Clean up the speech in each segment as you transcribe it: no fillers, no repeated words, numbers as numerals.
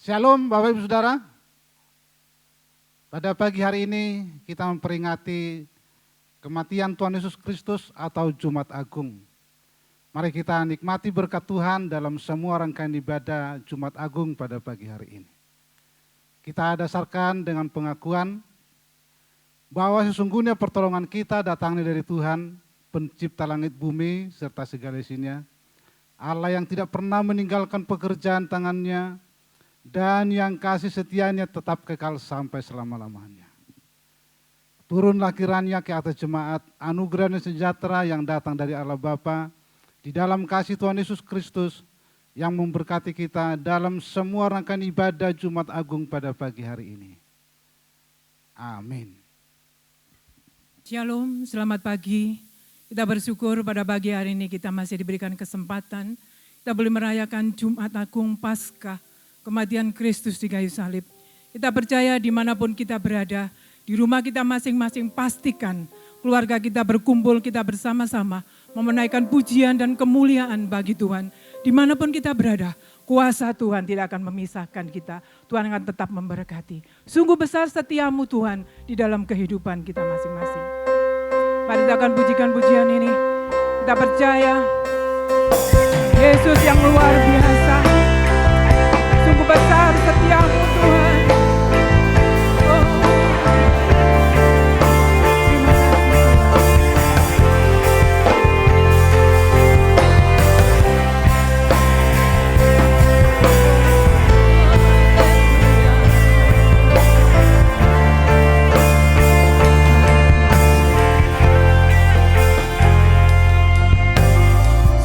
Shalom Bapak Ibu Saudara. Pada pagi hari ini kita memperingati kematian Tuhan Yesus Kristus atau Jumat Agung. Mari kita nikmati berkat Tuhan dalam semua rangkaian ibadah Jumat Agung pada pagi hari ini. Kita dasarkan dengan pengakuan bahwa sesungguhnya pertolongan kita datangnya dari Tuhan, pencipta langit bumi serta segala isinya, Allah yang tidak pernah meninggalkan pekerjaan tangannya, dan yang kasih setianya tetap kekal sampai selama-lamanya. Turunlah kiranya ke atas jemaat anugerah dan sejahtera yang datang dari Allah Bapa di dalam kasih Tuhan Yesus Kristus yang memberkati kita dalam semua rangkaian ibadah Jumat Agung pada pagi hari ini. Amin. Shalom, selamat pagi. Kita bersyukur pada pagi hari ini kita masih diberikan kesempatan. Kita boleh merayakan Jumat Agung Paskah, kematian Kristus di kayu salib. Kita percaya dimanapun kita berada, di rumah kita masing-masing pastikan keluarga kita berkumpul, kita bersama-sama memenaikkan pujian dan kemuliaan bagi Tuhan. Dimanapun kita berada, kuasa Tuhan tidak akan memisahkan kita. Tuhan akan tetap memberkati. Sungguh besar setiamu Tuhan di dalam kehidupan kita masing-masing. Mari kita akan pujikan pujian ini. Kita percaya Yesus yang luar biasa. Sungguh besar setiamu Tuhan. Oh. Terima kasih Tuhan.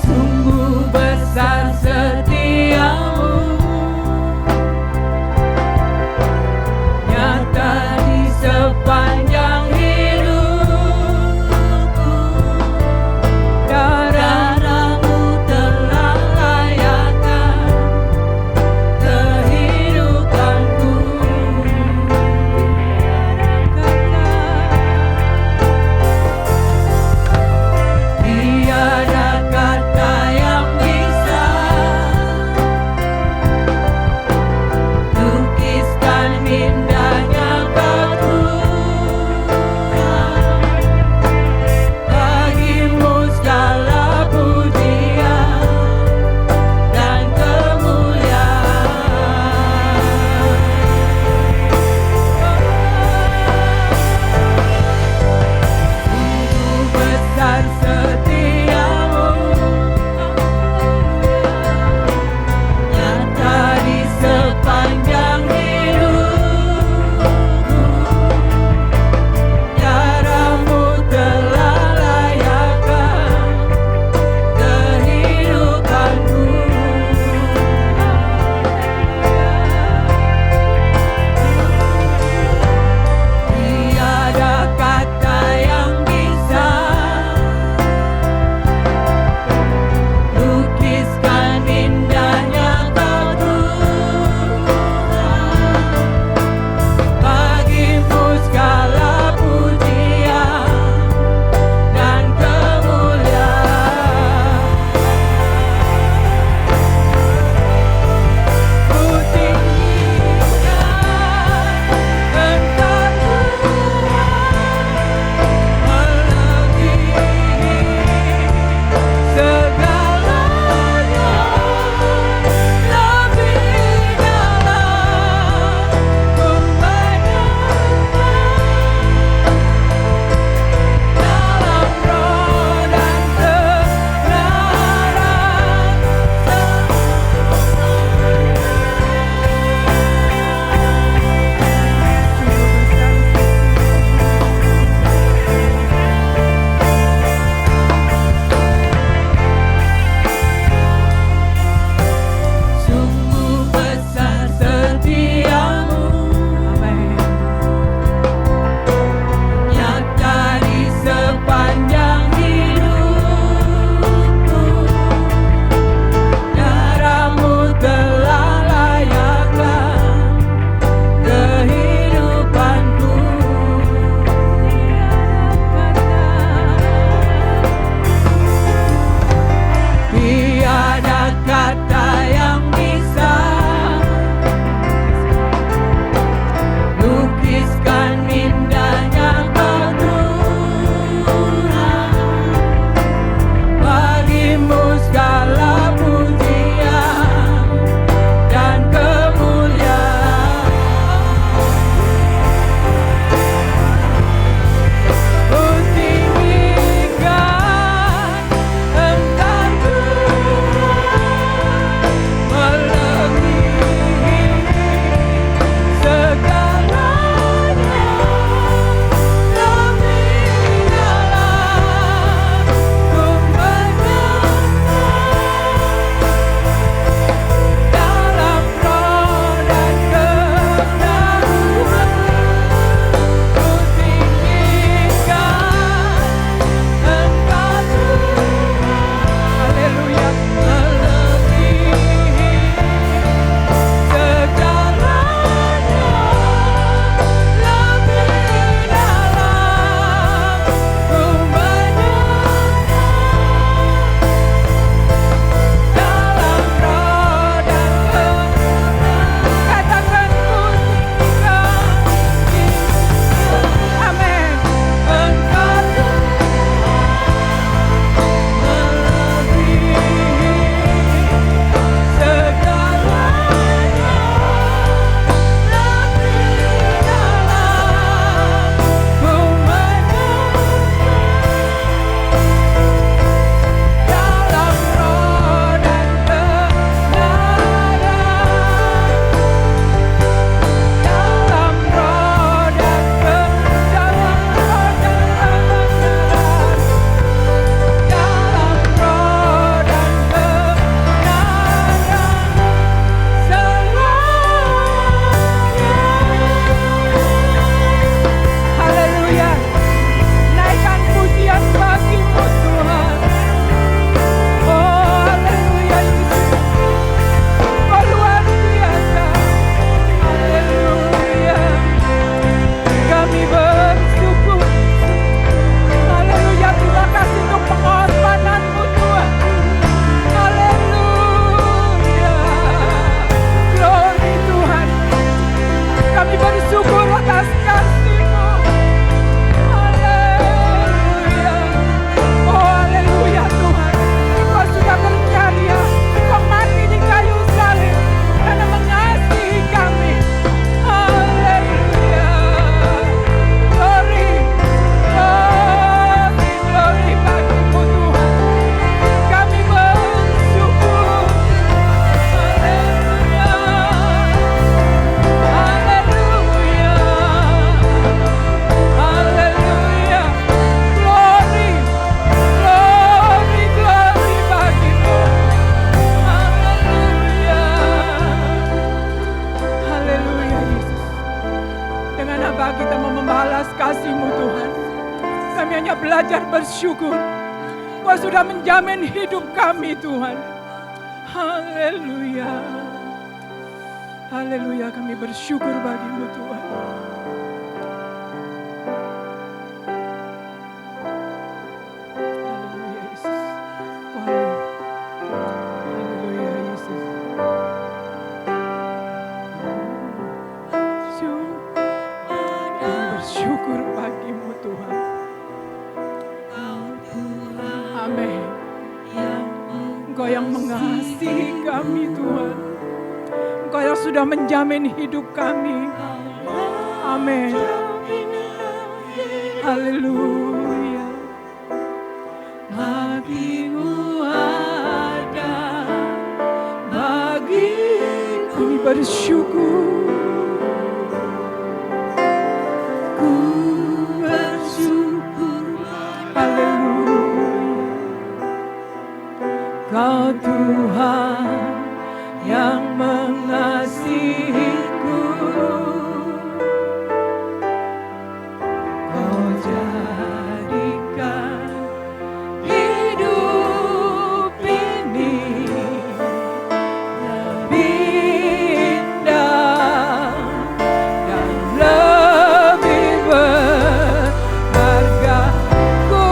Sungguh besar setiamu Dengan apa kita mau membalas kasih-Mu Tuhan. Kami hanya belajar bersyukur. Kau sudah menjamin hidup kami Tuhan. Haleluya. Haleluya, kami bersyukur bagi-Mu Tuhan. Haleluya Yesus. Haleluya Yesus. Kami bersyukur bagi-Mu Tuhan. Amin. Engkau yang mengasihi kami Tuhan. Engkau yang sudah menjamin hidup kami. Amin. Haleluya. Bagi-Mu ada, bagi kami bersyukur. Ku bersyukur. Haleluya. Kau Tuhan yang mengasihiku. Kau jadikan hidup ini lebih indah dan lebih berharga. Ku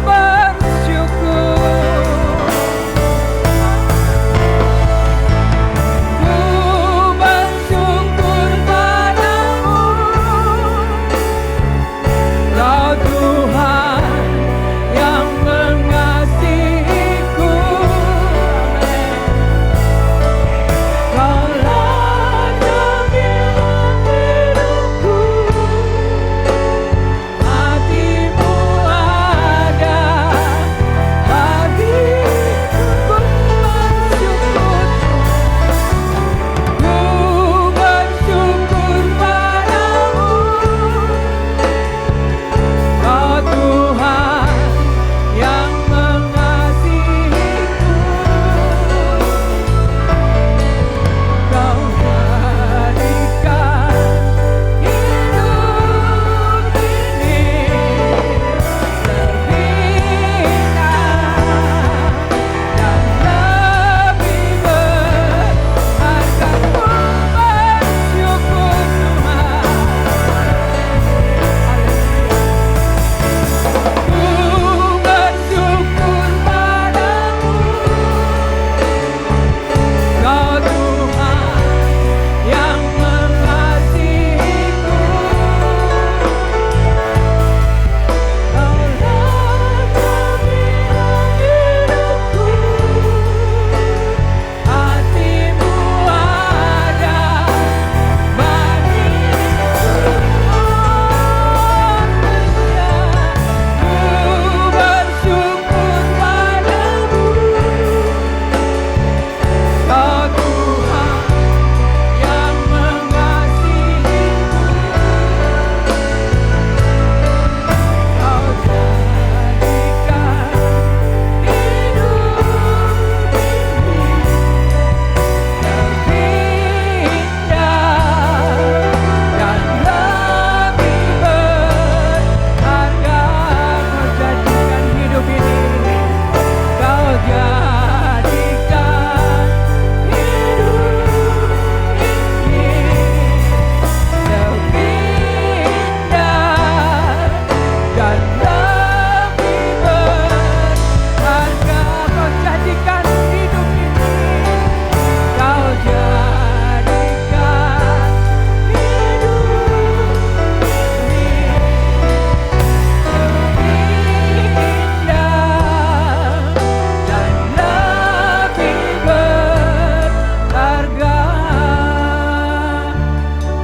bersyukur.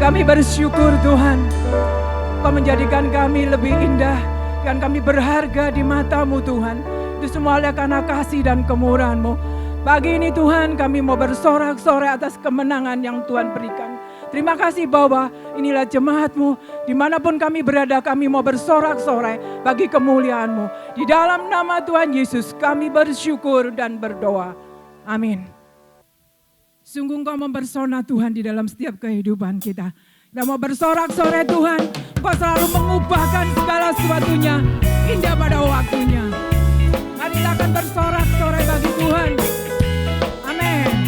Kami bersyukur Tuhan, Kau menjadikan kami lebih indah dan kami berharga di mata-Mu Tuhan. Itu semua oleh karena kasih dan kemurahan-Mu. Pagi ini Tuhan kami mau bersorak-sorai atas kemenangan yang Tuhan berikan. Terima kasih bahwa inilah jemaat-Mu. Dimanapun kami berada kami mau bersorak-sorai bagi kemuliaan-Mu. Di dalam nama Tuhan Yesus kami bersyukur dan berdoa. Amin. Sungguh Engkau mempersona Tuhan di dalam setiap kehidupan kita. Udah mau bersorak-sorai Tuhan, Engkau selalu mengubahkan segala sesuatunya indah pada waktunya. Mari kita akan bersorak-sorai bagi Tuhan. Amin.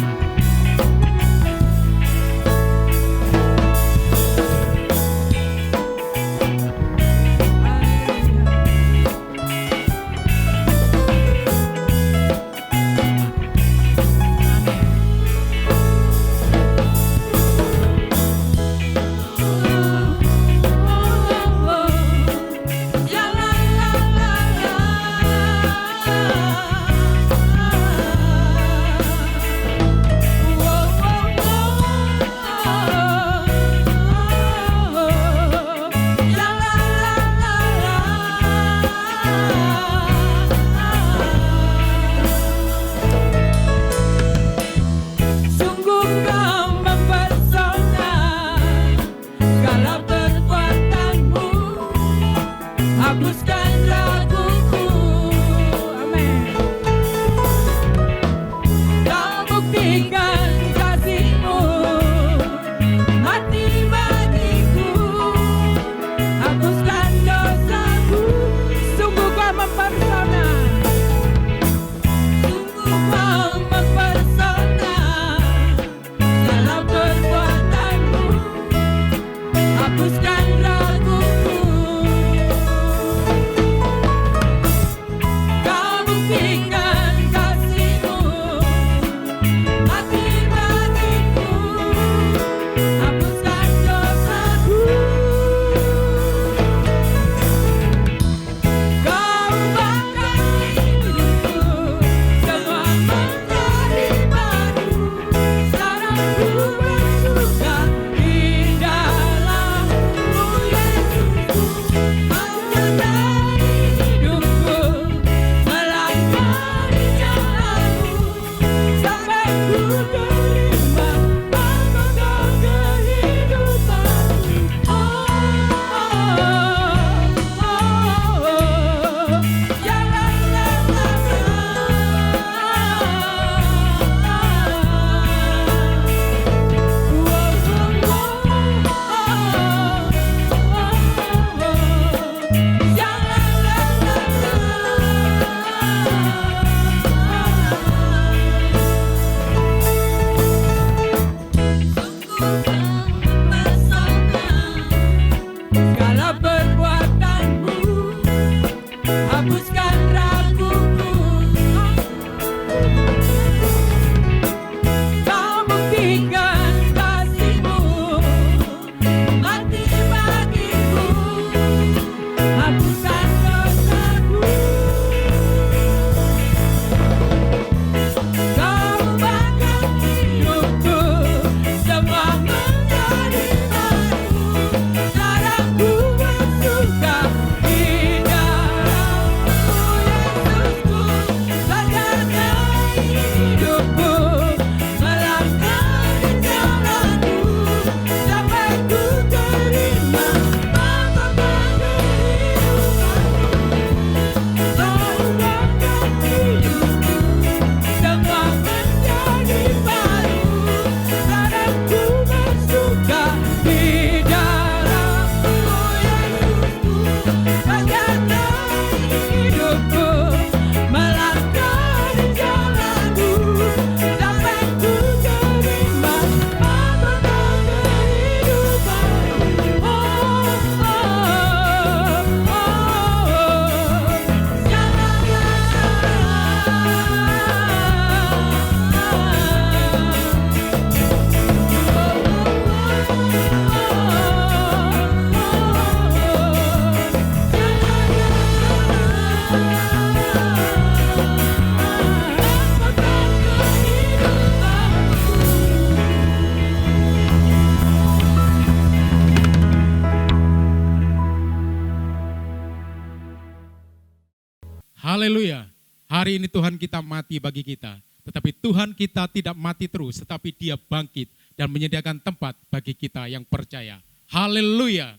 Haleluya. Hari ini Tuhan kita mati bagi kita. Tetapi Tuhan kita tidak mati terus, tetapi Dia bangkit dan menyediakan tempat bagi kita yang percaya. Haleluya.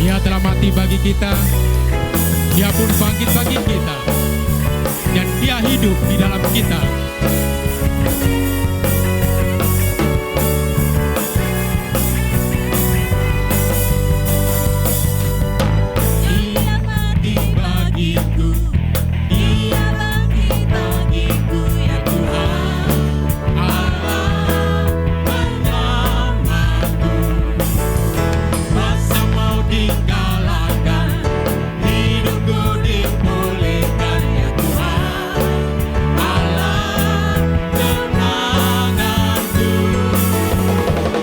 Dia telah mati bagi bagi kita, Dia pun bangkit bagi kita, dan Dia hidup di dalam kita. Dia mati bagiku, Dia bangkit bagiku, ya Tuhan Allah penyelamatku. Masa mau dikalahkan, hidupku dipulihkan, ya Tuhan Allah kemenanganku.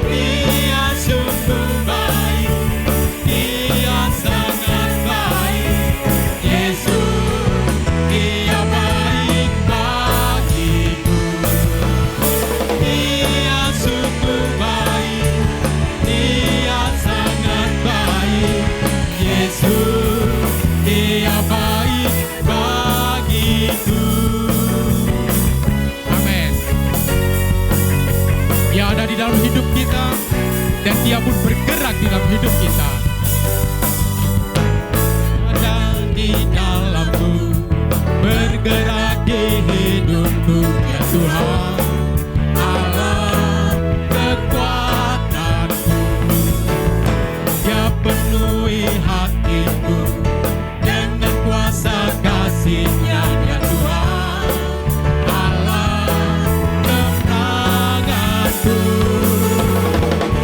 Dia sungguh baik, Dia sangat baik, Yesus, Dia baik bagiku. Dia sungguh baik, Dia sangat baik, Yesus, Dia baik bagiku. Amin. Dia ada di dalam hidup kita, dan Dia pun bergerak di dalam hidup kita. Ada di dalamku, bergerak di hidupku, ya Tuhan Allah kekuatanku. Dia penuhi hatiku dengan kuasa kasih-Nya, ya Tuhan Allah kemenanganku.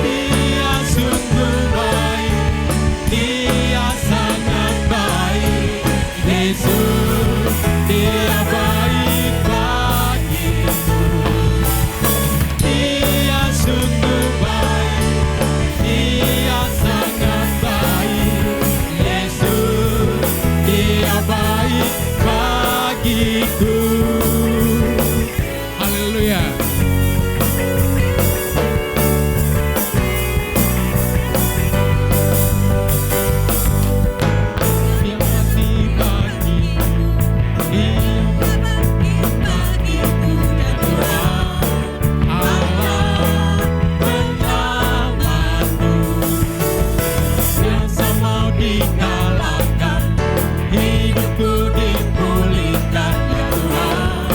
Dia sungguh baik, Dia sangat baik, Yesus, Dia baik bagiku. Dia sungguh baik, Dia sangat baik, Yesus, Dia baik bagiku. Haleluya. Dia mati bagiku, Dia bangkit bagiku, ya Tuhan Allah penyelamatku. Yang mau dikalahkan, hidupku dipulihkan, ya Tuhan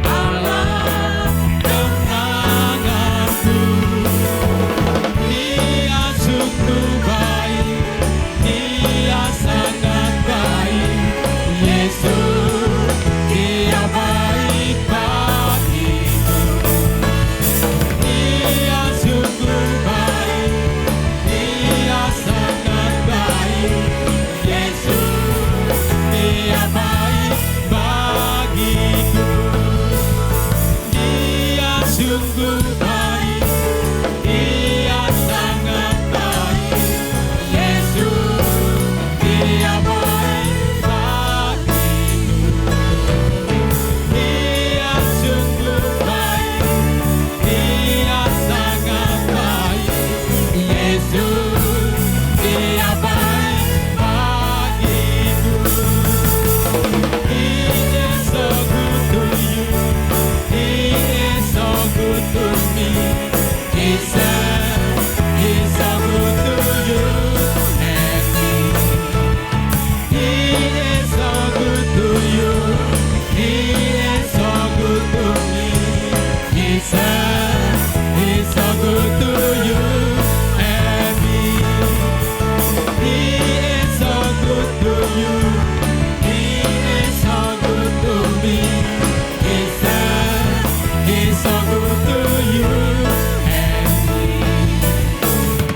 Allah kemenanganku. Dia sungguh baik, Dia sangat baik, Yesus, Dia baik bagiku. Dia sungguh baik, Dia sangat baik, Yesus, Dia baik bagiku. Dia sungguh baik, Dia sangat baik, Yesus, Dia baik bagiku. Dia sungguh baik, Dia sangat baik, Yesus, Dia baik bagiku. He is so good to you, He is so good to me. Jesus, He's so good to you and me. He is so good to you, He is so good to me. Jesus, He's so good to you and me. He is so good to you, He is so good to me. Jesus, He's so good to you and me.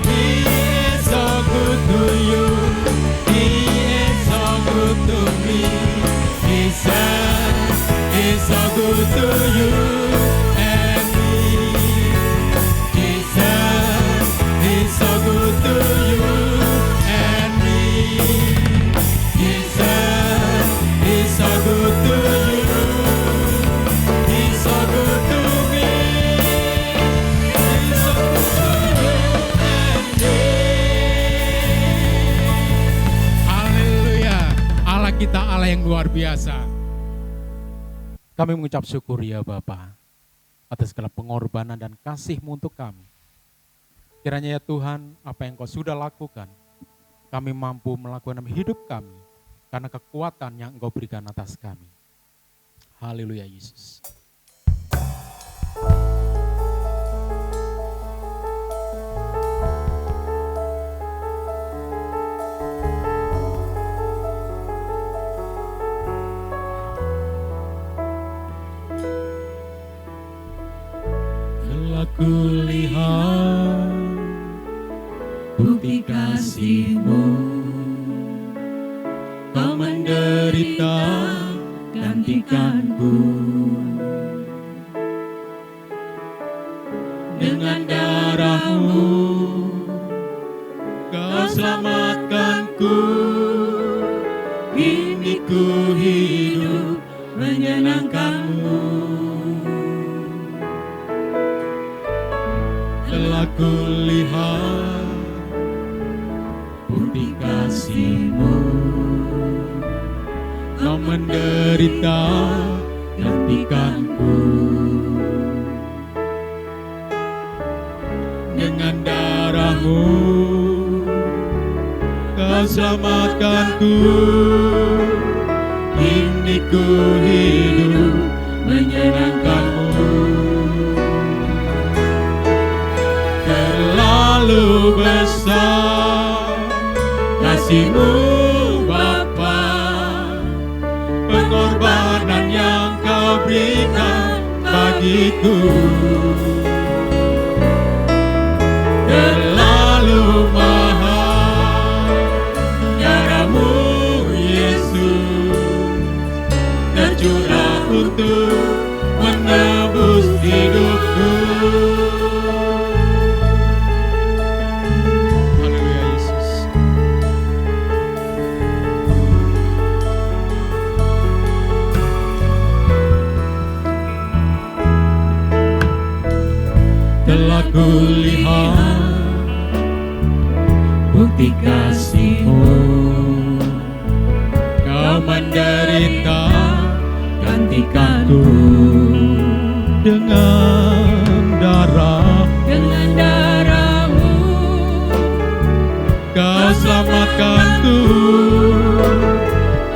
He is so good to you, He is so good to me. Jesus, He's so good to you and me. Jesus, He's so good to you and me. Jesus, He's so good to you. He's so good to me. He's so good to you and me. Haleluya. Allah kita Allah yang luar biasa. Kami mengucap syukur ya Bapa atas segala pengorbanan dan kasih-Mu untuk kami. Kiranya ya Tuhan, apa yang Kau sudah lakukan kami mampu melakukan dalam hidup kami karena kekuatan yang Engkau berikan atas kami. Haleluya Yesus. Telah kulihat bukti kasih-Mu, Kau menderita gantikanku. Dengan darah-Mu Kau selamatkanku. Kini ku hidup menyenangkan-Mu. Telah kulihat bukti kasih-Mu, Kau menderita gantikanku. Dengan darah-Mu Kau selamatkanku. Kini ku hidup menyenangkan-Mu. Terlalu besar kasih-Mu Bapa, pengorbanan yang Kau berikan bagiku. Terlalu mahal darah-Mu Yesus, tercurah untuk menebus hidupku. Haleluya Yesus. Telah kulihat bukti kasih-Mu, Kau menderita gantikanku. Dengan darah-Mu Kau selamatkanku.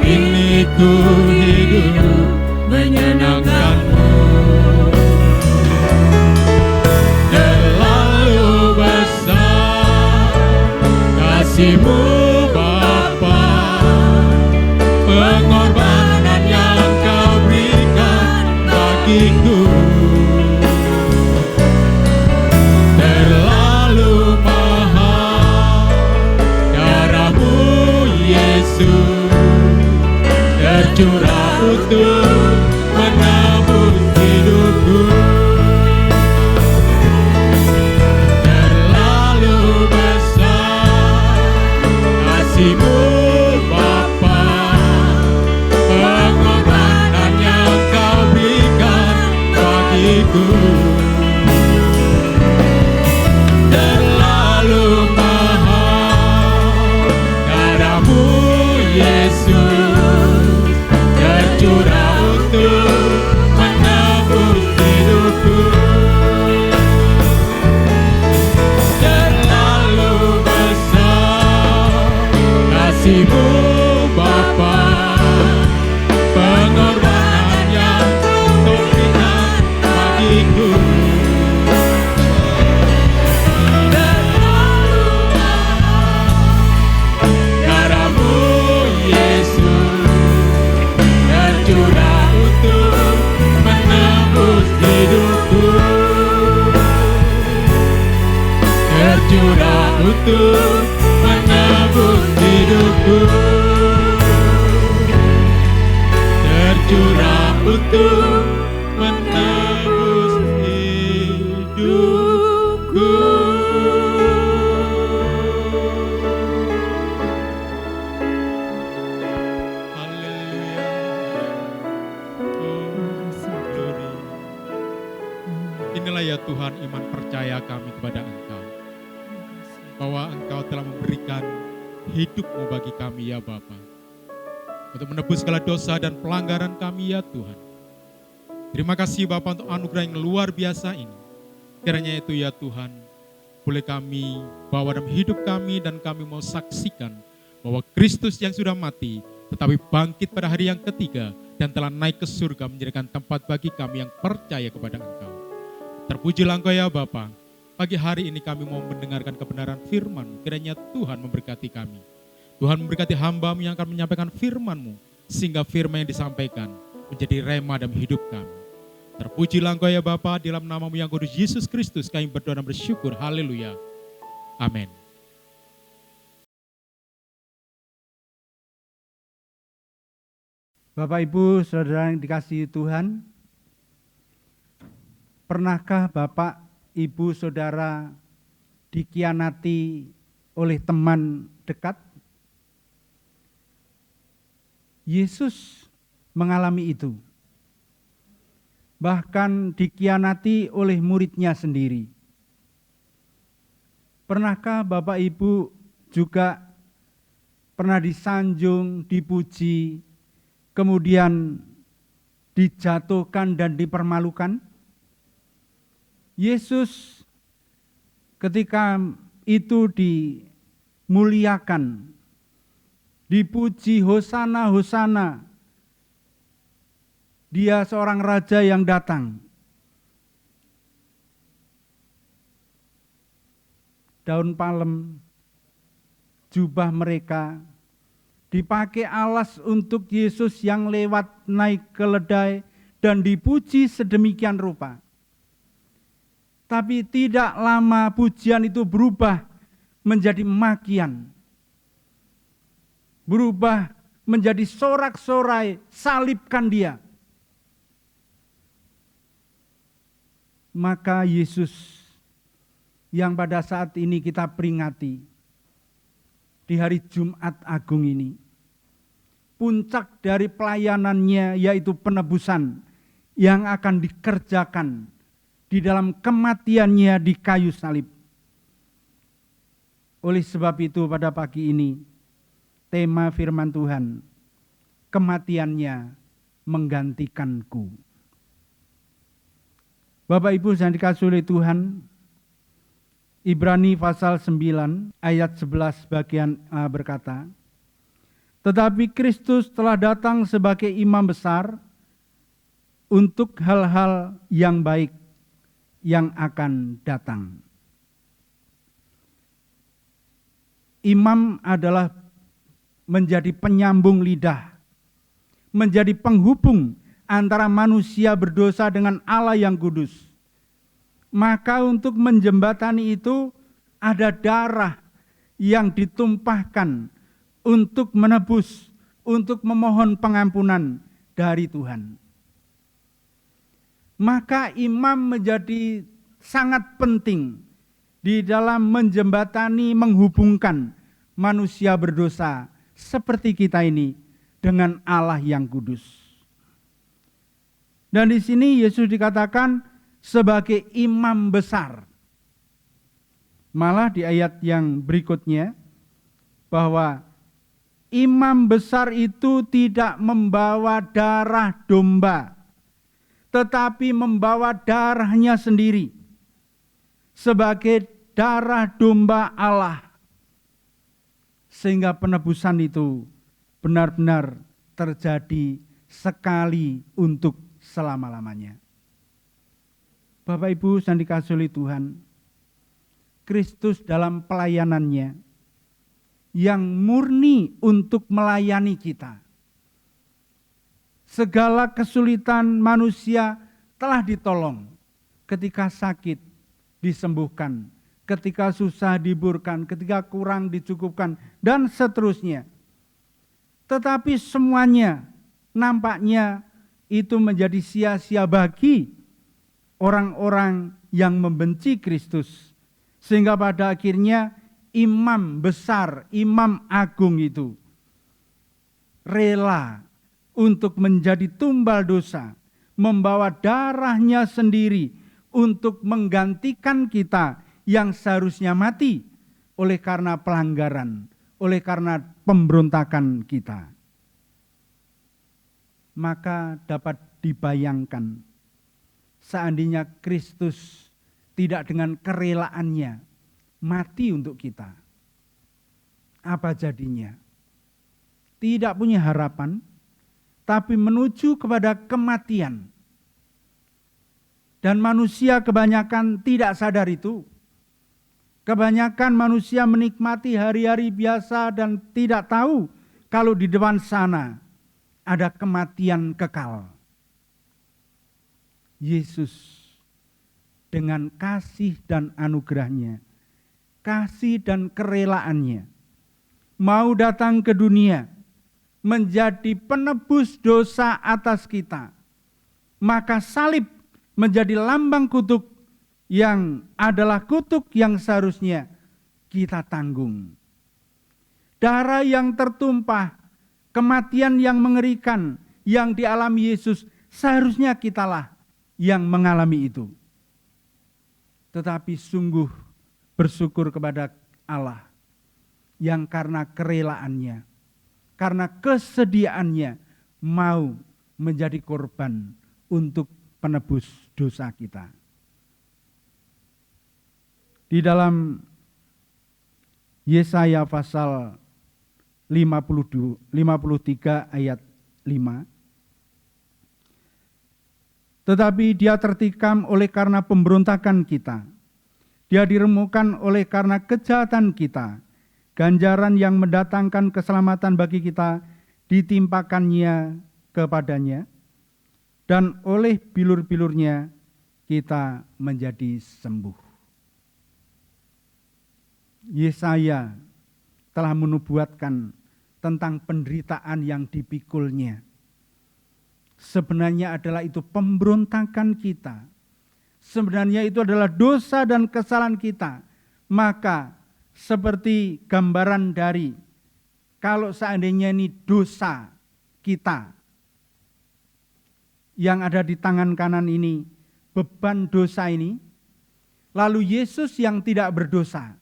Kini ku hidup menyenangkan-Mu. Terlalu besar kasih-Mu Bapa, pengorbanan yang Kau berikan bagiku. Terlalu mahal darah-Mu Yesus, tercurah untuk menebus hidupku. Terlalu besar kasih-Mu Bapa, pengorbanan yang Kau berikan bagiku. Terlalu mahal darah-Mu Yesus, tercurah untuk menebus hidupku. Terlalu besar kasih-Mu Bapa, pengorbanan yang Kau berikan bagiku. Darah-Mu Yesus, tercurah untuk menebus hidupku. Tercurah untuk menebus hidupku. Tercurah untuk menebus hidupku. Haleluya. Oh, glory. Inilah ya Tuhan iman percaya kami kepada Engkau, bahwa Engkau telah memberikan hidup-Mu bagi kami ya Bapa, untuk menebus segala dosa dan pelanggaran kami ya Tuhan. Terima kasih Bapa untuk anugerah yang luar biasa ini. Kiranya itu ya Tuhan boleh kami bawa dalam hidup kami, dan kami mau saksikan bahwa Kristus yang sudah mati tetapi bangkit pada hari yang ketiga dan telah naik ke surga menjadikan tempat bagi kami yang percaya kepada Engkau. Terpujilah Engkau ya Bapa. Pagi hari ini kami mau mendengarkan kebenaran firman-Mu. Kiranya Tuhan memberkati kami. Tuhan memberkati hamba-Mu yang akan menyampaikan firman-Mu, sehingga firman yang disampaikan menjadi rema dalam hidup kami. Terpujilah Engkau ya Bapa, dalam nama-Mu yang kudus Yesus Kristus kami berdoa dan bersyukur. Haleluya. Amin. Bapak Ibu Saudara yang dikasihi Tuhan, pernahkah Bapak Ibu Saudara dikhianati oleh teman dekat? Yesus mengalami itu. Bahkan dikhianati oleh muridnya sendiri. Pernahkah Bapak Ibu juga pernah disanjung, dipuji, kemudian dijatuhkan dan dipermalukan? Yesus ketika itu dimuliakan, dipuji, hosana, hosana. Dia seorang raja yang datang. Daun palem, jubah mereka, dipakai alas untuk Yesus yang lewat naik keledai dan dipuji sedemikian rupa. Tapi tidak lama pujian itu berubah menjadi makian. Berubah menjadi sorak-sorai, salibkan dia. Maka Yesus yang pada saat ini kita peringati di hari Jumat Agung ini, puncak dari pelayanannya yaitu penebusan yang akan dikerjakan di dalam kematiannya di kayu salib. Oleh sebab itu pada pagi ini tema firman Tuhan, kematiannya menggantikanku. Bapak Ibu yang dikasihi oleh Tuhan, Ibrani pasal 9 ayat 11 bagian A berkata, tetapi Kristus telah datang sebagai imam besar untuk hal-hal yang baik yang akan datang. Imam adalah menjadi penyambung lidah, menjadi penghubung antara manusia berdosa dengan Allah yang kudus. Maka untuk menjembatani itu ada darah yang ditumpahkan untuk menebus, untuk memohon pengampunan dari Tuhan. Maka imam menjadi sangat penting di dalam menjembatani, menghubungkan manusia berdosa seperti kita ini dengan Allah yang kudus. Dan di sini Yesus dikatakan sebagai imam besar. Malah di ayat yang berikutnya bahwa imam besar itu tidak membawa darah domba, tetapi membawa darahnya sendiri sebagai darah domba Allah. Sehingga penebusan itu benar-benar terjadi sekali untuk selama-lamanya. Bapak Ibu yang dikasihi oleh Tuhan, Kristus dalam pelayanannya yang murni untuk melayani kita. Segala kesulitan manusia telah ditolong. Ketika sakit disembuhkan, ketika susah dihiburkan, ketika kurang dicukupkan, dan seterusnya. Tetapi semuanya nampaknya itu menjadi sia-sia bagi orang-orang yang membenci Kristus. Sehingga pada akhirnya imam besar, imam agung itu rela untuk menjadi tumbal dosa, membawa darahnya sendiri untuk menggantikan kita yang seharusnya mati oleh karena pelanggaran, oleh karena pemberontakan kita. Maka dapat dibayangkan seandainya Kristus tidak dengan kerelaannya mati untuk kita. Apa jadinya? Tidak punya harapan, tapi menuju kepada kematian. Dan manusia kebanyakan tidak sadar itu. Kebanyakan manusia menikmati hari-hari biasa dan tidak tahu kalau di depan sana ada kematian kekal. Yesus dengan kasih dan anugerahnya, kasih dan kerelaannya, mau datang ke dunia menjadi penebus dosa atas kita. Maka salib menjadi lambang kutuk yang adalah kutuk yang seharusnya kita tanggung. Darah yang tertumpah, kematian yang mengerikan yang dialami Yesus, seharusnya kitalah yang mengalami itu. Tetapi sungguh bersyukur kepada Allah yang karena kerelaannya, karena kesediaannya mau menjadi korban untuk penebus dosa kita. Di dalam Yesaya pasal 53 ayat 5, tetapi dia tertikam oleh karena pemberontakan kita. Dia diremukkan oleh karena kejahatan kita. Ganjaran yang mendatangkan keselamatan bagi kita ditimpakannya kepadanya. Dan oleh bilur-bilurnya kita menjadi sembuh. Yesaya telah menubuatkan tentang penderitaan yang dipikulnya. Sebenarnya adalah itu pemberontakan kita. Sebenarnya itu adalah dosa dan kesalahan kita. Maka seperti gambaran dari kalau seandainya ini dosa kita yang ada di tangan kanan ini, beban dosa ini, lalu Yesus yang tidak berdosa,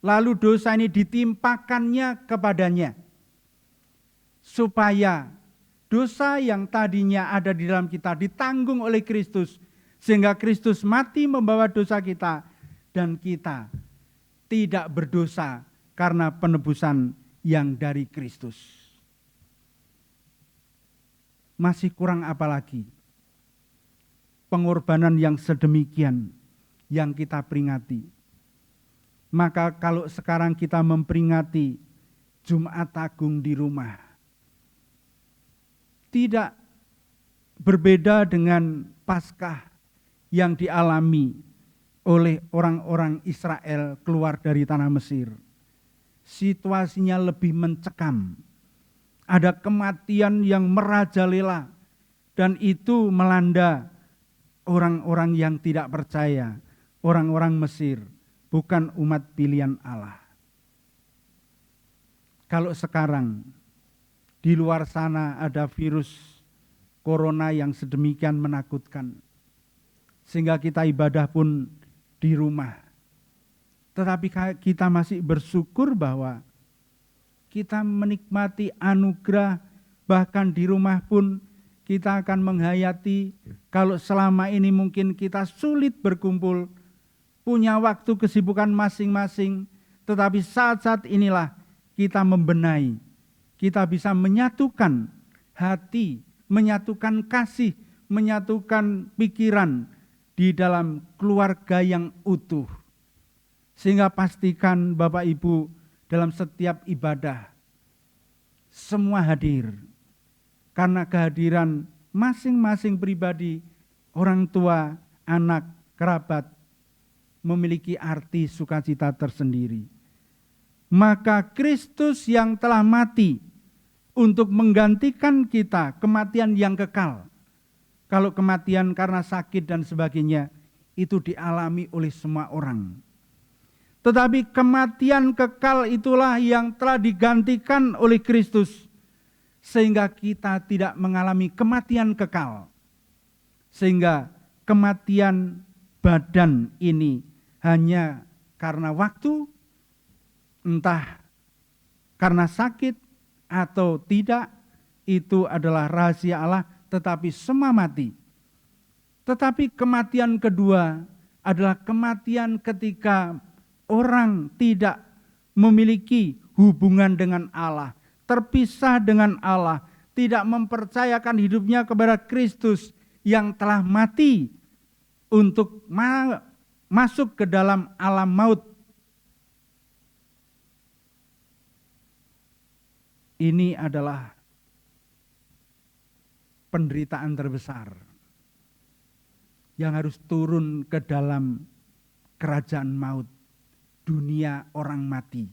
lalu dosa ini ditimpakannya kepadanya, supaya dosa yang tadinya ada di dalam kita ditanggung oleh Kristus, sehingga Kristus mati membawa dosa kita, dan kita tidak berdosa karena penebusan yang dari Kristus. Masih kurang apa lagi? Pengorbanan yang sedemikian yang kita peringati. Maka kalau sekarang kita memperingati Jumat Agung di rumah, tidak berbeda dengan Paskah yang dialami oleh orang-orang Israel keluar dari tanah Mesir. Situasinya lebih mencekam. Ada kematian yang merajalela dan itu melanda orang-orang yang tidak percaya, orang-orang Mesir, bukan umat pilihan Allah. Kalau sekarang di luar sana ada virus corona yang sedemikian menakutkan, sehingga kita ibadah pun di rumah. Tetapi kita masih bersyukur bahwa kita menikmati anugerah, bahkan di rumah pun kita akan menghayati. Kalau selama ini mungkin kita sulit berkumpul, punya waktu kesibukan masing-masing, tetapi saat-saat inilah kita membenahi, kita bisa menyatukan hati, menyatukan kasih, menyatukan pikiran di dalam keluarga yang utuh. Sehingga pastikan Bapak Ibu dalam setiap ibadah semua hadir. Karena kehadiran masing-masing pribadi, orang tua, anak, kerabat, memiliki arti sukacita tersendiri. Maka Kristus yang telah mati untuk menggantikan kita kematian yang kekal. Kalau kematian karena sakit dan sebagainya, itu dialami oleh semua orang. Tetapi kematian kekal itulah yang telah digantikan oleh Kristus. Sehingga kita tidak mengalami kematian kekal. Sehingga kematian badan ini hanya karena waktu, entah karena sakit atau tidak, itu adalah rahasia Allah, tetapi semua mati. Tetapi kematian kedua adalah kematian ketika orang tidak memiliki hubungan dengan Allah, terpisah dengan Allah, tidak mempercayakan hidupnya kepada Kristus yang telah mati untuk masuk ke dalam alam maut. Ini adalah penderitaan terbesar yang harus turun ke dalam kerajaan maut, dunia orang mati.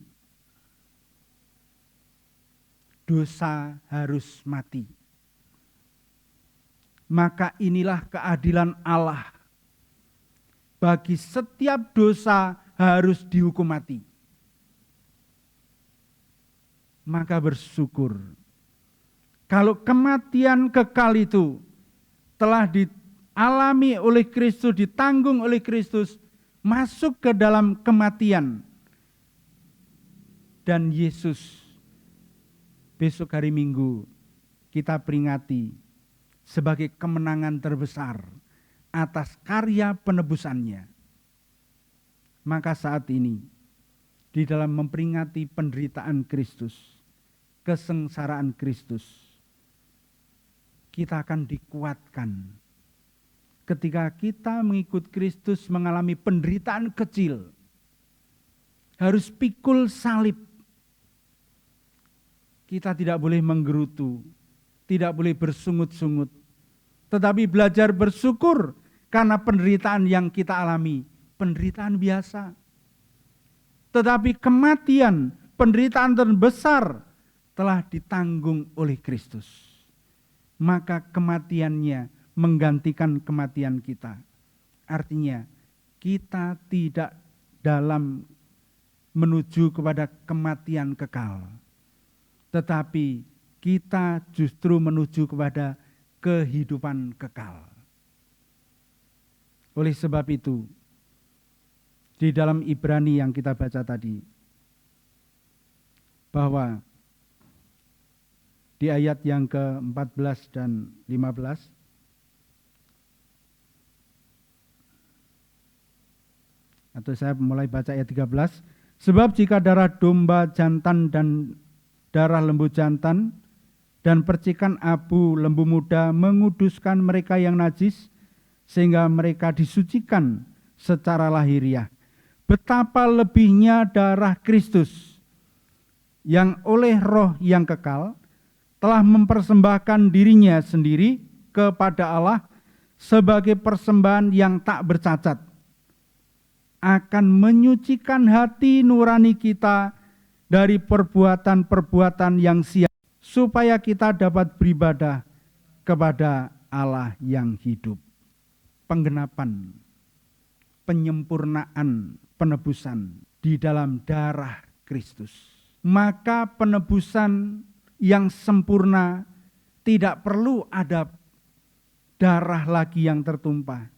Dosa harus mati. Maka inilah keadilan Allah. Bagi setiap dosa harus dihukum mati. Maka bersyukur. Kalau kematian kekal itu telah dialami oleh Kristus, ditanggung oleh Kristus, masuk ke dalam kematian. Dan Yesus, besok hari Minggu kita peringati sebagai kemenangan terbesar atas karya penebusannya. Maka saat ini di dalam memperingati penderitaan Kristus, kesengsaraan Kristus, kita akan dikuatkan. Ketika kita mengikut Kristus mengalami penderitaan kecil, harus pikul salib. Kita tidak boleh menggerutu, tidak boleh bersungut-sungut, tetapi belajar bersyukur karena penderitaan yang kita alami, penderitaan biasa. Tetapi kematian, penderitaan terbesar telah ditanggung oleh Kristus. Maka kematiannya menggantikan kematian kita. Artinya kita tidak dalam menuju kepada kematian kekal, tetapi kita justru menuju kepada kehidupan kekal. Oleh sebab itu, di dalam Ibrani yang kita baca tadi, bahwa di ayat yang ke-14 dan 15, atau saya mulai baca ayat 13, sebab jika darah domba jantan dan darah lembu jantan dan percikan abu lembu muda menguduskan mereka yang najis, sehingga mereka disucikan secara lahiriah, betapa lebihnya darah Kristus yang oleh roh yang kekal telah mempersembahkan dirinya sendiri kepada Allah sebagai persembahan yang tak bercacat, akan menyucikan hati nurani kita dari perbuatan-perbuatan yang sia, supaya kita dapat beribadah kepada Allah yang hidup. Penggenapan, penyempurnaan, penebusan di dalam darah Kristus. Maka penebusan yang sempurna tidak perlu ada darah lagi yang tertumpah.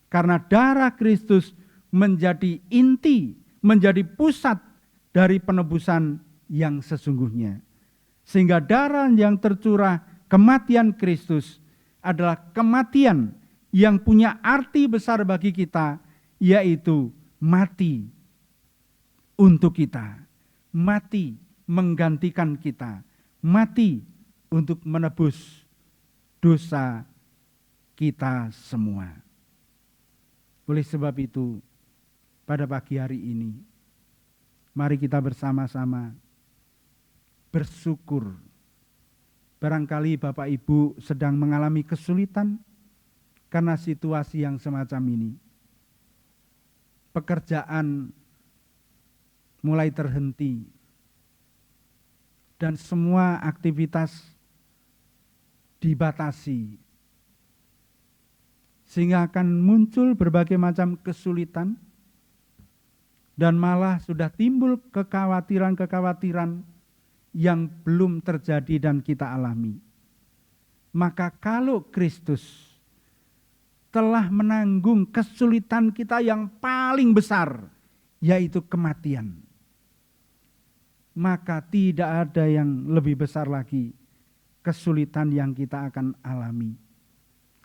Karena darah Kristus menjadi inti, menjadi pusat dari penebusan yang sesungguhnya. Sehingga darah yang tercurah, kematian Kristus adalah kematian yang punya arti besar bagi kita, yaitu mati untuk kita, mati menggantikan kita, mati untuk menebus dosa kita semua. Oleh sebab itu, pada pagi hari ini, mari kita bersama-sama bersyukur. Barangkali Bapak Ibu sedang mengalami kesulitan karena situasi yang semacam ini. Pekerjaan mulai terhenti dan semua aktivitas dibatasi, sehingga akan muncul berbagai macam kesulitan dan malah sudah timbul kekhawatiran-kekhawatiran yang belum terjadi dan kita alami. Maka kalau Kristus telah menanggung kesulitan kita yang paling besar, yaitu kematian, maka tidak ada yang lebih besar lagi kesulitan yang kita akan alami.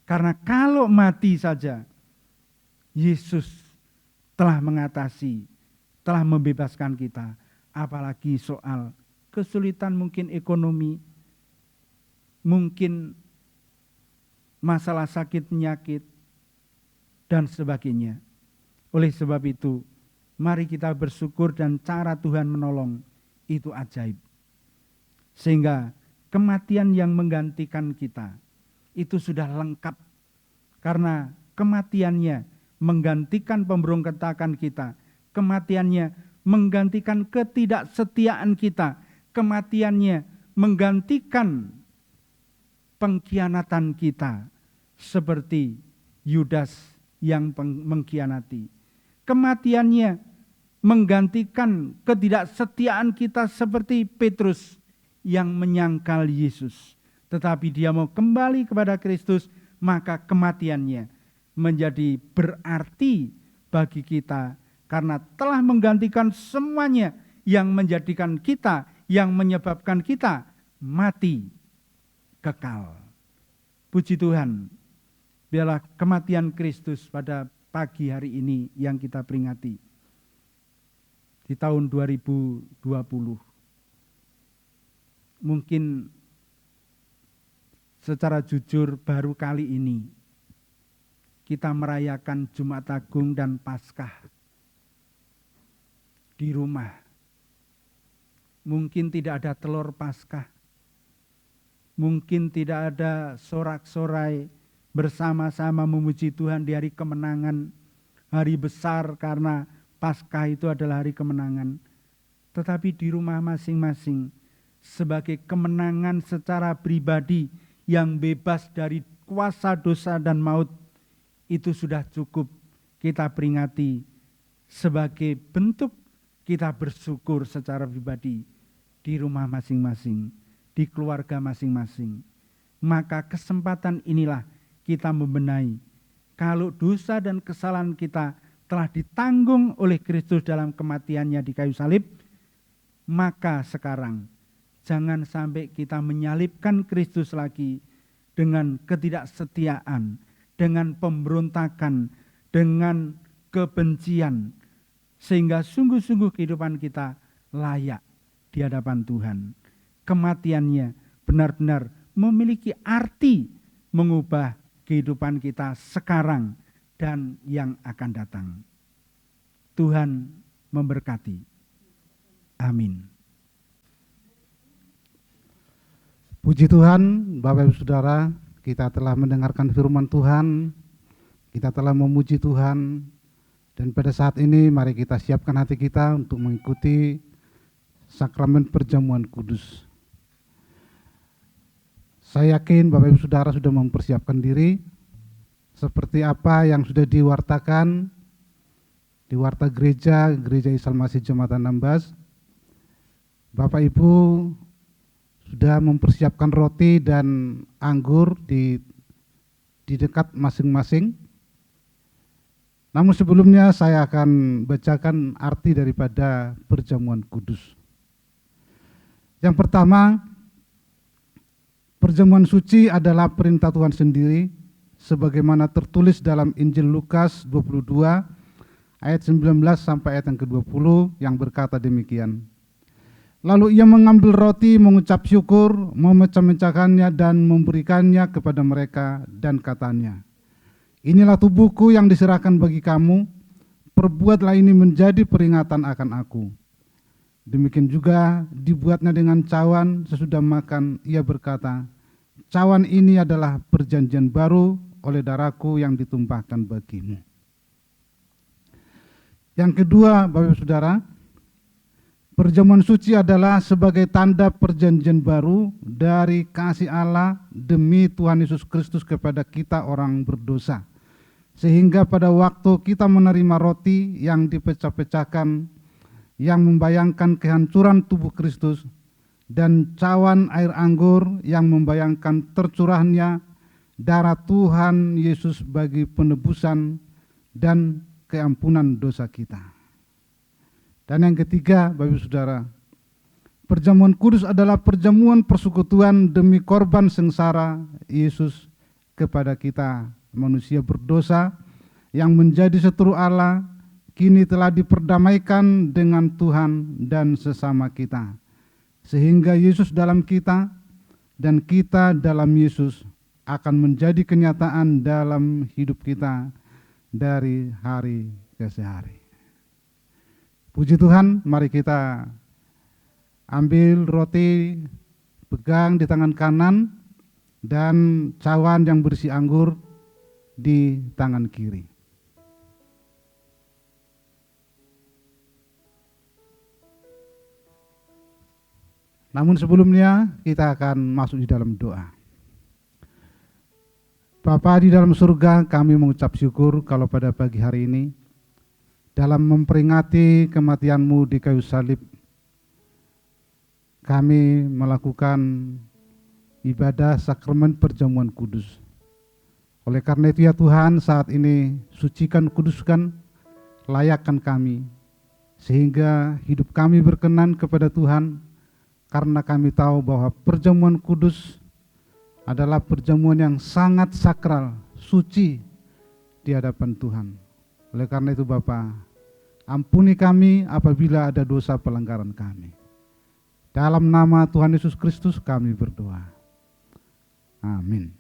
Karena kalau mati saja, Yesus telah mengatasi, telah membebaskan kita. Apalagi soal kesulitan mungkin ekonomi, mungkin masalah sakit penyakit, dan sebagainya. Oleh sebab itu, mari kita bersyukur dan cara Tuhan menolong itu ajaib. Sehingga kematian yang menggantikan kita itu sudah lengkap. Karena kematiannya menggantikan pemberontakan kita. Kematiannya menggantikan ketidaksetiaan kita. Kematiannya menggantikan pengkhianatan kita. Seperti Yudas yang mengkhianati. Kematiannya menggantikan ketidaksetiaan kita seperti Petrus yang menyangkal Yesus. Tetapi dia mau kembali kepada Kristus, maka kematiannya menjadi berarti bagi kita karena telah menggantikan semuanya yang menjadikan kita, yang menyebabkan kita mati kekal. Puji Tuhan, biarlah kematian Kristus pada pagi hari ini yang kita peringati di tahun 2020. Mungkin secara jujur baru kali ini kita merayakan Jumat Agung dan Paskah di rumah. Mungkin tidak ada telur Paskah. Mungkin tidak ada sorak-sorai bersama-sama memuji Tuhan di hari kemenangan, hari besar karena Paskah itu adalah hari kemenangan. Tetapi di rumah masing-masing sebagai kemenangan secara pribadi yang bebas dari kuasa dosa dan maut, itu sudah cukup kita peringati sebagai bentuk kita bersyukur secara pribadi di rumah masing-masing, di keluarga masing-masing. Maka kesempatan inilah kita membenahi kalau dosa dan kesalahan kita telah ditanggung oleh Kristus dalam kematiannya di kayu salib, maka sekarang jangan sampai kita menyalibkan Kristus lagi dengan ketidaksetiaan, dengan pemberontakan, dengan kebencian, sehingga sungguh-sungguh kehidupan kita layak di hadapan Tuhan. Kematiannya benar-benar memiliki arti mengubah kehidupan kita sekarang dan yang akan datang. Tuhan memberkati. Amin. Puji Tuhan, Bapak Ibu Saudara, kita telah mendengarkan firman Tuhan, kita telah memuji Tuhan, dan pada saat ini mari kita siapkan hati kita untuk mengikuti sakramen perjamuan kudus. Saya yakin Bapak Ibu Saudara sudah mempersiapkan diri seperti apa yang sudah diwartakan di warta gereja Isa Al-Masih Jembatan Nambas. Bapak Ibu sudah mempersiapkan roti dan anggur di dekat masing-masing. Namun sebelumnya saya akan bacakan arti daripada perjamuan kudus. Yang pertama, perjamuan suci adalah perintah Tuhan sendiri sebagaimana tertulis dalam Injil Lukas 22 ayat 19 sampai ayat yang ke-20 yang berkata demikian. Lalu ia mengambil roti, mengucap syukur, memecah-mecahkannya dan memberikannya kepada mereka dan katanya, inilah tubuhku yang diserahkan bagi kamu, perbuatlah ini menjadi peringatan akan aku. Demikian juga dibuatnya dengan cawan sesudah makan, ia berkata, cawan ini adalah perjanjian baru oleh darahku yang ditumpahkan bagimu. Yang kedua, Bapak Ibu Saudara, perjamuan suci adalah sebagai tanda perjanjian baru dari kasih Allah demi Tuhan Yesus Kristus kepada kita orang berdosa. Sehingga pada waktu kita menerima roti yang dipecah-pecahkan, yang membayangkan kehancuran tubuh Kristus, dan cawan air anggur yang membayangkan tercurahnya darah Tuhan Yesus bagi penebusan dan keampunan dosa kita. Dan yang ketiga, Bapak Ibu Saudara, perjamuan kudus adalah perjamuan persekutuan demi korban sengsara Yesus kepada kita manusia berdosa yang menjadi seturu Allah. kini telah diperdamaikan dengan Tuhan dan sesama kita, sehingga Yesus dalam kita dan kita dalam Yesus akan menjadi kenyataan dalam hidup kita dari hari ke hari. Puji Tuhan, mari kita ambil roti, pegang di tangan kanan, dan cawan yang berisi anggur di tangan kiri. Namun sebelumnya kita akan masuk di dalam doa. Bapa di dalam surga, kami mengucap syukur kalau pada pagi hari ini dalam memperingati kematian-Mu di kayu salib, kami melakukan ibadah sakramen perjamuan kudus. Oleh karena itu ya Tuhan, saat ini sucikan, kuduskan, layakkan kami, sehingga hidup kami berkenan kepada Tuhan, karena kami tahu bahwa perjamuan kudus adalah perjamuan yang sangat sakral, suci di hadapan Tuhan. Oleh karena itu Bapa, ampuni kami apabila ada dosa pelanggaran kami. Dalam nama Tuhan Yesus Kristus kami berdoa. Amin.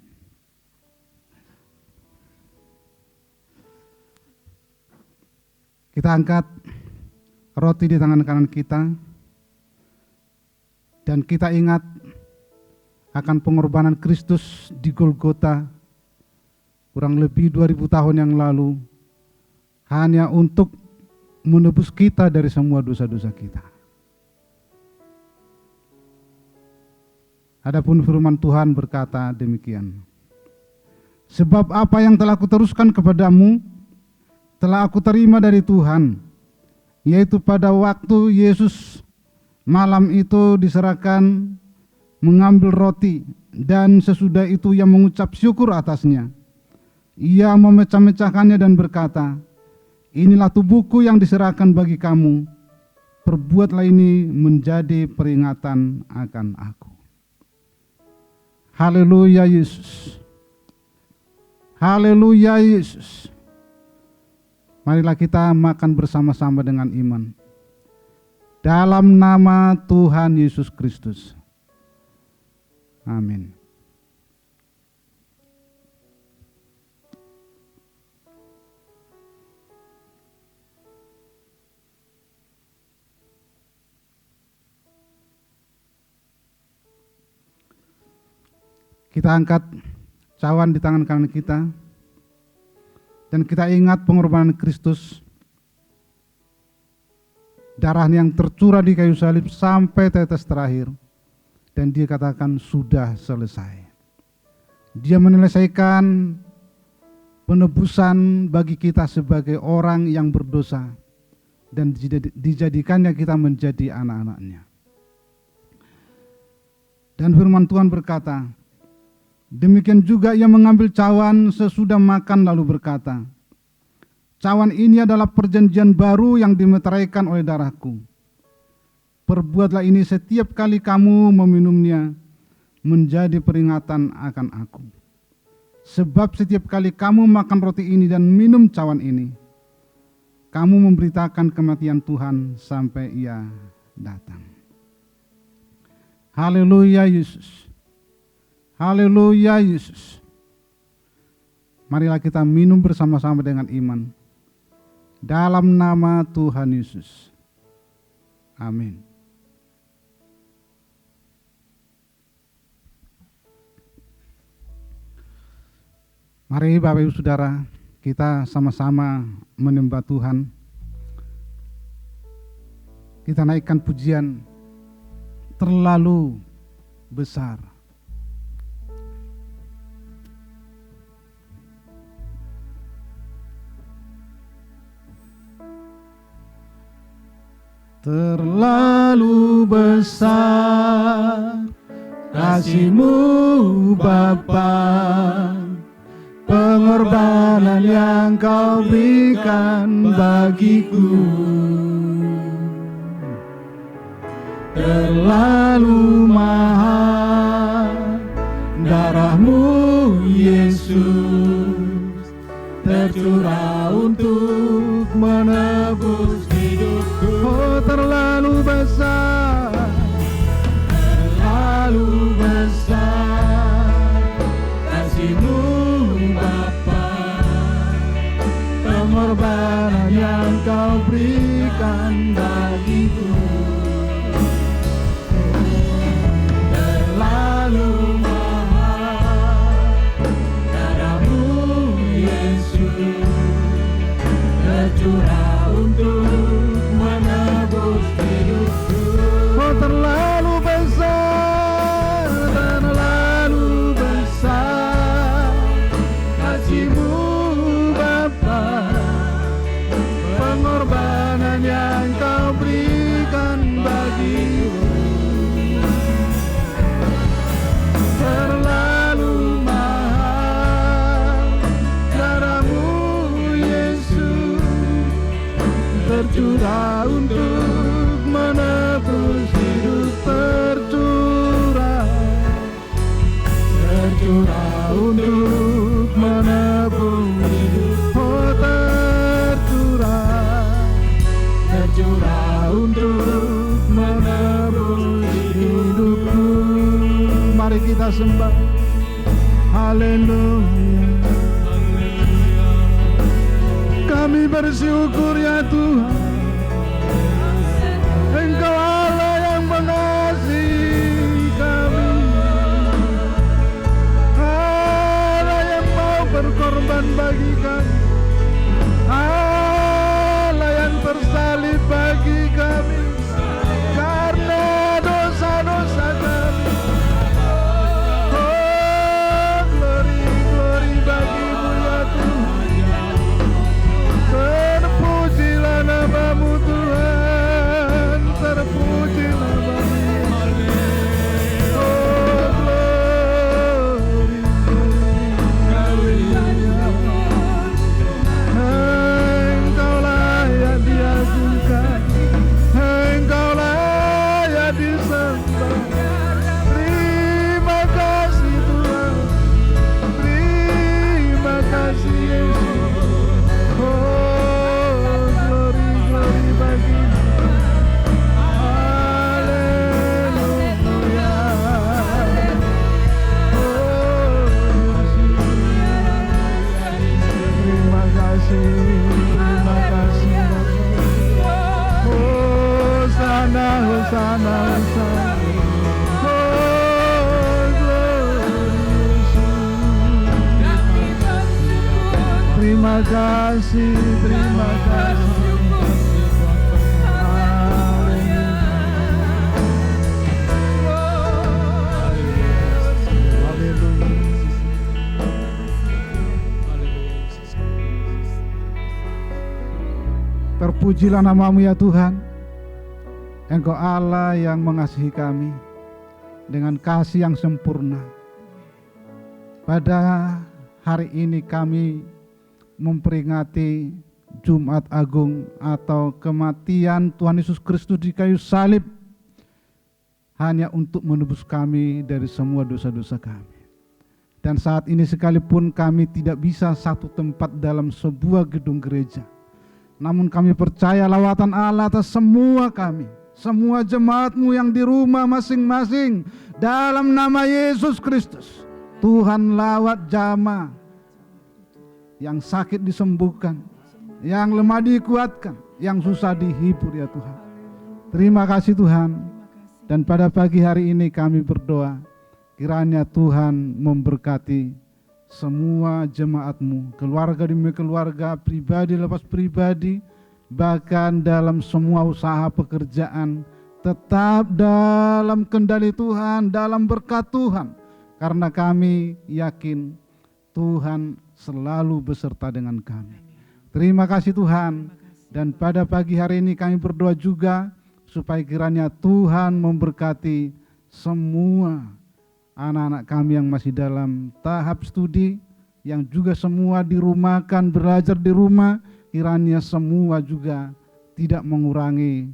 Kita angkat roti di tangan kanan kita, dan kita ingat akan pengorbanan Kristus di Golgota kurang lebih 2000 tahun yang lalu, hanya untuk menebus kita dari semua dosa-dosa kita. Adapun firman Tuhan berkata demikian, sebab apa yang telah kuteruskan kepadamu telah aku terima dari Tuhan, yaitu pada waktu Yesus malam itu diserahkan, mengambil roti, dan sesudah itu ia mengucap syukur atasnya. Ia memecah-mecahkannya dan berkata, inilah tubuhku yang diserahkan bagi kamu, perbuatlah ini menjadi peringatan akan aku. Haleluya Yesus. Haleluya Yesus. Marilah kita makan bersama-sama dengan iman. Dalam nama Tuhan Yesus Kristus. Amin. Kita angkat cawan di tangan kanan kita, dan kita ingat pengorbanan Kristus, darahnya yang tercurah di kayu salib sampai tetes terakhir, dan dia katakan sudah selesai. Dia menyelesaikan penebusan bagi kita sebagai orang yang berdosa, dan dijadikannya kita menjadi anak-anaknya. Dan firman Tuhan berkata, demikian juga ia mengambil cawan sesudah makan lalu berkata, cawan ini adalah perjanjian baru yang dimeteraikan oleh darahku. Perbuatlah ini setiap kali kamu meminumnya menjadi peringatan akan aku. Sebab setiap kali kamu makan roti ini dan minum cawan ini, kamu memberitakan kematian Tuhan sampai ia datang. Haleluya Yesus. Haleluya Yesus. Marilah kita minum bersama-sama dengan iman. Dalam nama Tuhan Yesus. Amin. Mari Bapak Ibu Saudara, kita sama-sama menyembah Tuhan. Kita naikkan pujian terlalu besar. Terlalu besar kasih-Mu Bapa, pengorbanan yang Kau berikan bagiku. Terlalu mahal darah-Mu Yesus, tercurah untuk menebus tercurah untuk menebus hidup, tercurah untuk menebus hidup. Oh, tercurah untuk menebus hidupku. Mari kita sembah. Haleluya. Kami bersyukur ya Tuhan, Engkau Allah yang mengasihi kami, Allah yang mau berkorban bagi kami, Allah yang tersalib bagi kami karena dosa-dosa kami. Oh, glory bagimu ya Tuhan. Terpujilah namamu Tuhan, terpuji namamu. Oh, glory, Engkaulah yang diagungkan, Engkaulah yang disembah. Terima kasih Tuhan, terima kasih Yesus. Oh, glory bagimu. Haleluya. Oh, terima kasih, terima kasih. Hosana, hosana, hosana. Oh, glory Yesus. Terima kasih, terima kasih. Terpujilah namamu ya Tuhan. Engkau Allah yang mengasihi kami dengan kasih yang sempurna. Pada hari ini kami memperingati Jumat Agung atau kematian Tuhan Yesus Kristus di kayu salib hanya untuk menebus kami dari semua dosa-dosa kami. Dan saat ini sekalipun kami tidak bisa satu tempat dalam sebuah gedung gereja, namun kami percaya lawatan Allah atas semua kami, semua jemaatmu yang di rumah masing-masing, dalam nama Yesus Kristus. Tuhan lawat jamaah yang sakit disembuhkan, yang lemah dikuatkan, yang susah dihibur ya Tuhan. Terima kasih Tuhan. Dan pada pagi hari ini kami berdoa, kiranya Tuhan memberkati semua jemaat-Mu, keluarga demi keluarga, pribadi lepas pribadi, bahkan dalam semua usaha pekerjaan, tetap dalam kendali Tuhan, dalam berkat Tuhan. Karena kami yakin Tuhan selalu beserta dengan kami. Terima kasih Tuhan. Dan pada pagi hari ini kami berdoa juga supaya kiranya Tuhan memberkati semua anak-anak kami yang masih dalam tahap studi, yang juga semua dirumahkan, belajar di rumah, kiranya semua juga tidak mengurangi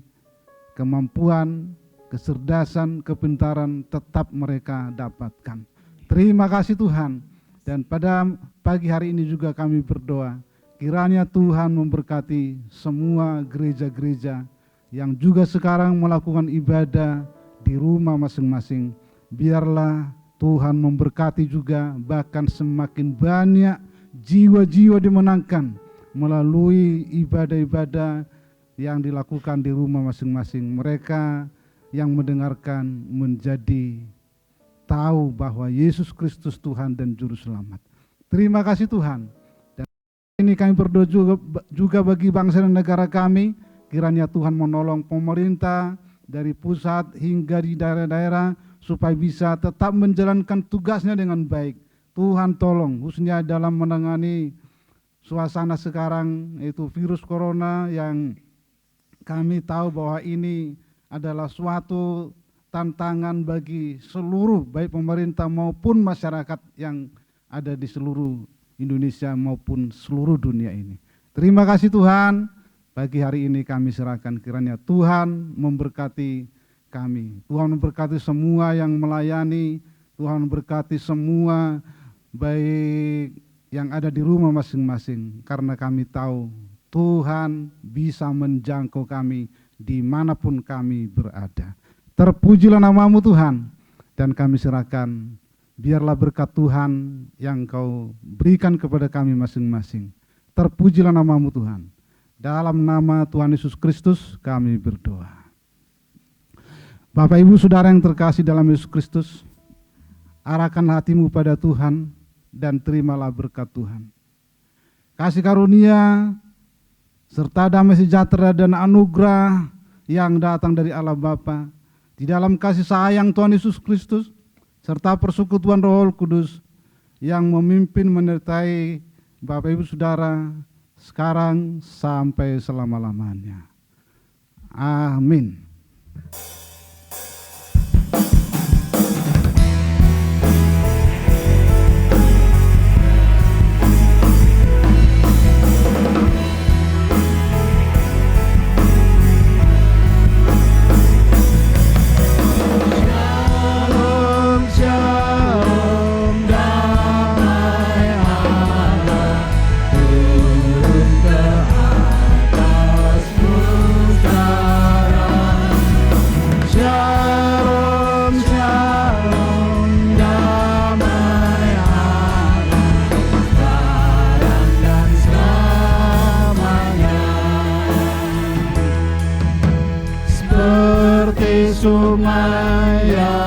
kemampuan, kecerdasan, kepintaran tetap mereka dapatkan. Terima kasih Tuhan. Dan pada pagi hari ini juga kami berdoa, kiranya Tuhan memberkati semua gereja-gereja yang juga sekarang melakukan ibadah di rumah masing-masing. Biarlah Tuhan memberkati juga, bahkan semakin banyak jiwa-jiwa dimenangkan melalui ibadah-ibadah yang dilakukan di rumah masing-masing. Mereka yang mendengarkan menjadi tahu bahwa Yesus Kristus Tuhan dan Juru Selamat. Terima kasih Tuhan. Dan ini kami berdoa juga bagi bangsa dan negara kami, kiranya Tuhan menolong pemerintah dari pusat hingga di daerah-daerah supaya bisa tetap menjalankan tugasnya dengan baik. Tuhan tolong, khususnya dalam menangani suasana sekarang, yaitu virus corona yang kami tahu bahwa ini adalah suatu tantangan bagi seluruh, baik pemerintah maupun masyarakat yang ada di seluruh Indonesia maupun seluruh dunia ini. Terima kasih Tuhan. Pagi hari ini kami serahkan, kiranya Tuhan memberkati kami. Tuhan memberkati semua yang melayani, Tuhan memberkati semua baik yang ada di rumah masing-masing. Karena kami tahu Tuhan bisa menjangkau kami dimanapun kami berada. Terpujilah nama-Mu Tuhan, dan kami serahkan, biarlah berkat Tuhan yang Kau berikan kepada kami masing-masing. Terpujilah nama-Mu Tuhan. Dalam nama Tuhan Yesus Kristus kami berdoa. Bapak Ibu Saudara yang terkasih dalam Yesus Kristus, arahkan hatimu pada Tuhan dan terimalah berkat Tuhan. Kasih karunia serta damai sejahtera dan anugerah yang datang dari Allah Bapa, di dalam kasih sayang Tuhan Yesus Kristus, serta persekutuan Roh Kudus yang memimpin menyertai Bapak Ibu Saudara sekarang sampai selama-lamanya. Amin. Sungai yang